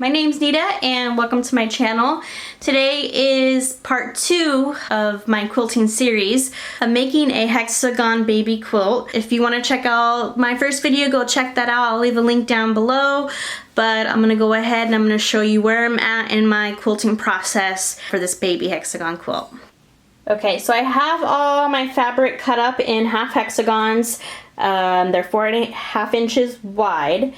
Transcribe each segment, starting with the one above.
my name's Nita and welcome to my channel. Today is part 2 of my quilting series of making a hexagon baby quilt. If you want to check out my first video, go check that out. I'll leave a link down below. But I'm going to go ahead and I'm going to show you where I'm at in my quilting process for this baby hexagon quilt. Okay, so I have all my fabric cut up in half hexagons. They're 4.5 inches wide.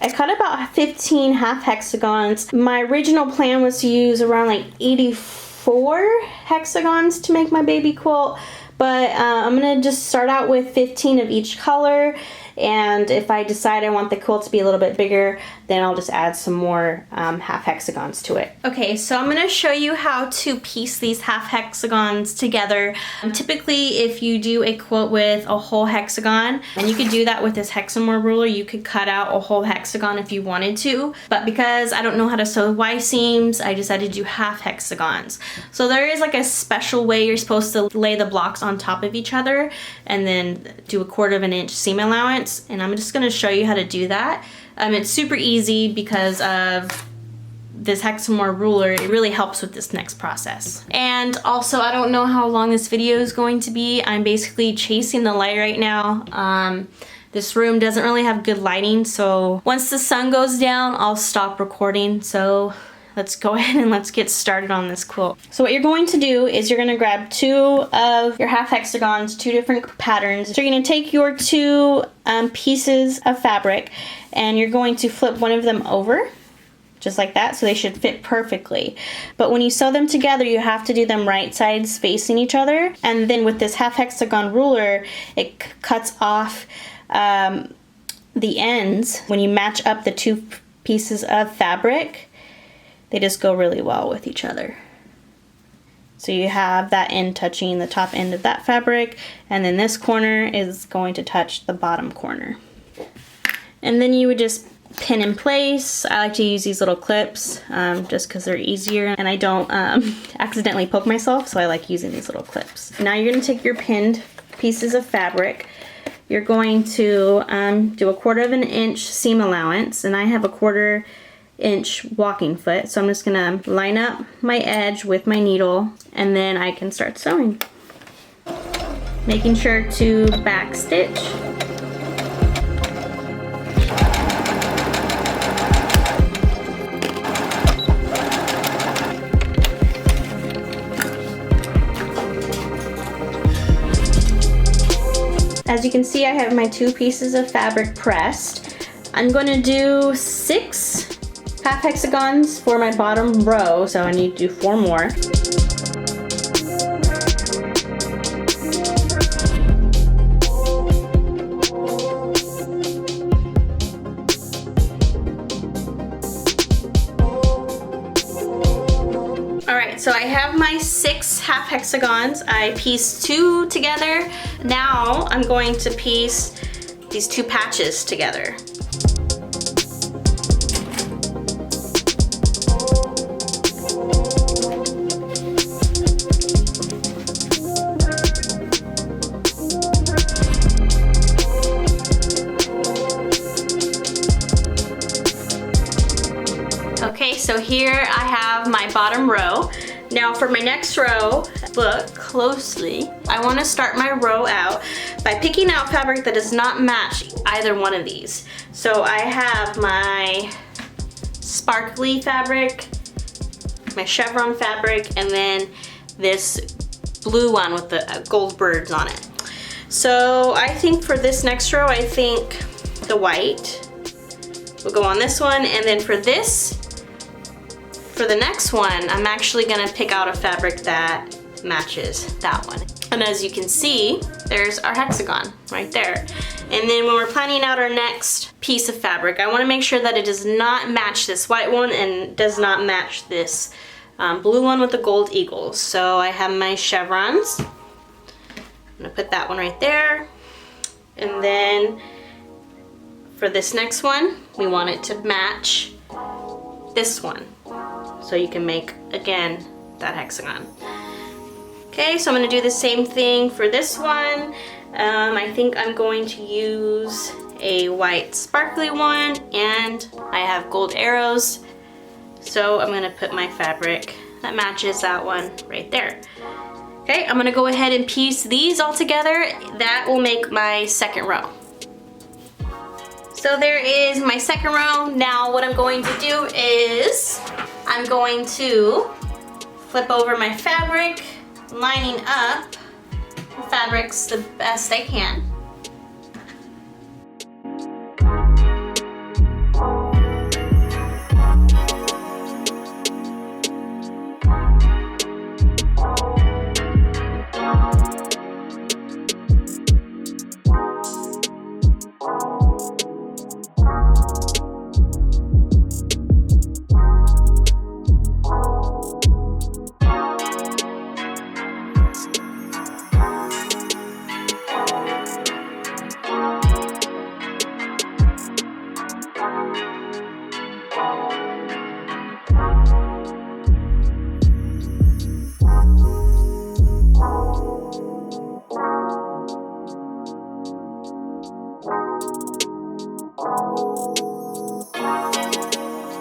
I cut about 15 half hexagons. My original plan was to use around like 84 hexagons to make my baby quilt, but I'm gonna just start out with 15 of each color, and if I decide I want the quilt to be a little bit bigger, then I'll just add some more half hexagons to it. Okay, so I'm gonna show you how to piece these half hexagons together. Typically, if you do a quilt with a whole hexagon, and you could do that with this Hexagon ruler, you could cut out a whole hexagon if you wanted to, but because I don't know how to sew Y seams, I decided to do half hexagons. So there is like a special way you're supposed to lay the blocks on top of each other and then do a 1/4 inch seam allowance, and I'm just gonna show you how to do that. It's super easy because of this Hexagon ruler. It really helps with this next process. And also, I don't know how long this video is going to be. I'm basically chasing the light right now. This room doesn't really have good lighting, so once the sun goes down, I'll stop recording. So let's go ahead and let's get started on this quilt. So what you're going to do is you're gonna grab 2 of your half hexagons, 2 different patterns. So you're gonna take your 2 pieces of fabric and you're going to flip one of them over, just like that, so they should fit perfectly. But when you sew them together, you have to do them right sides facing each other. And then with this half hexagon ruler, it cuts off the ends. When you match up the 2 pieces of fabric, they just go really well with each other. So you have that end touching the top end of that fabric, and then this corner is going to touch the bottom corner. And then you would just pin in place. I like to use these little clips just because they're easier and I don't accidentally poke myself, so I like using these little clips. Now you're going to take your pinned pieces of fabric. You're going to do a 1/4 inch seam allowance, and I have a 1/4 inch walking foot, so I'm just gonna line up my edge with my needle and then I can start sewing. Making sure to back stitch. As you can see, I have my 2 pieces of fabric pressed. I'm going to do 6 half hexagons for my bottom row, so I need to do 4 more. Alright, so I have my 6 half hexagons. I pieced 2 together. Now I'm going to piece these 2 patches together. Okay, so here I have my bottom row. Now for my next row, look closely. I want to start my row out by picking out fabric that does not match either one of these. So I have my sparkly fabric, my chevron fabric, and then this blue one with the gold birds on it. So I think for this next row, I think the white will go on this one, and then for the next one, I'm actually gonna pick out a fabric that matches that one. And as you can see, there's our hexagon right there. And then when we're planning out our next piece of fabric, I wanna make sure that it does not match this white one and does not match this blue one with the gold eagles. So I have my chevrons. I'm gonna put that one right there. And then for this next one, we want it to match this one. So you can make, again, that hexagon. Okay, so I'm gonna do the same thing for this one. I think I'm going to use a white sparkly one, and I have gold arrows So I'm gonna put my fabric that matches that one right there. Okay, I'm gonna go ahead and piece these all together. That will make my second row. So there is my second row. Now what I'm going to do is I'm going to flip over my fabric, lining up the fabrics the best I can.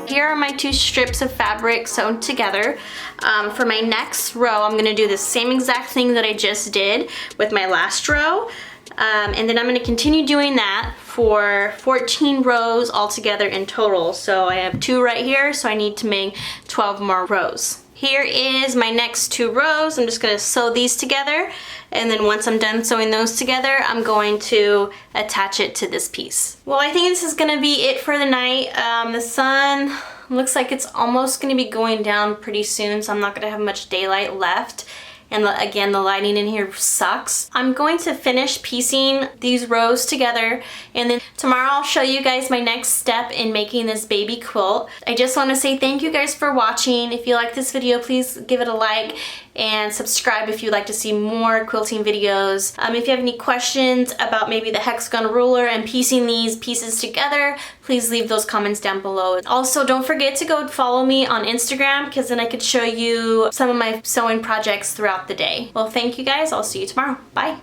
Here are my two strips of fabric sewn together. For my next row, I'm gonna do the same exact thing that I just did with my last row. And then I'm gonna continue doing that for 14 rows altogether in total. So I have 2 right here, so I need to make 12 more rows. Here is my next 2 rows. I'm just gonna sew these together, and then once I'm done sewing those together, I'm going to attach it to this piece. Well, I think this is gonna be it for the night. The sun looks like it's almost gonna be going down pretty soon, so I'm not gonna have much daylight left. And again, the lighting in here sucks. I'm going to finish piecing these rows together, and then tomorrow I'll show you guys my next step in making this baby quilt. I just want to say thank you guys for watching. If you like this video, please give it a like and subscribe if you'd like to see more quilting videos. If you have any questions about maybe the hexagon ruler and piecing these pieces together, please leave those comments down below. Also, don't forget to go follow me on Instagram, because then I could show you some of my sewing projects throughout the day. Well, thank you guys. I'll see you tomorrow. Bye.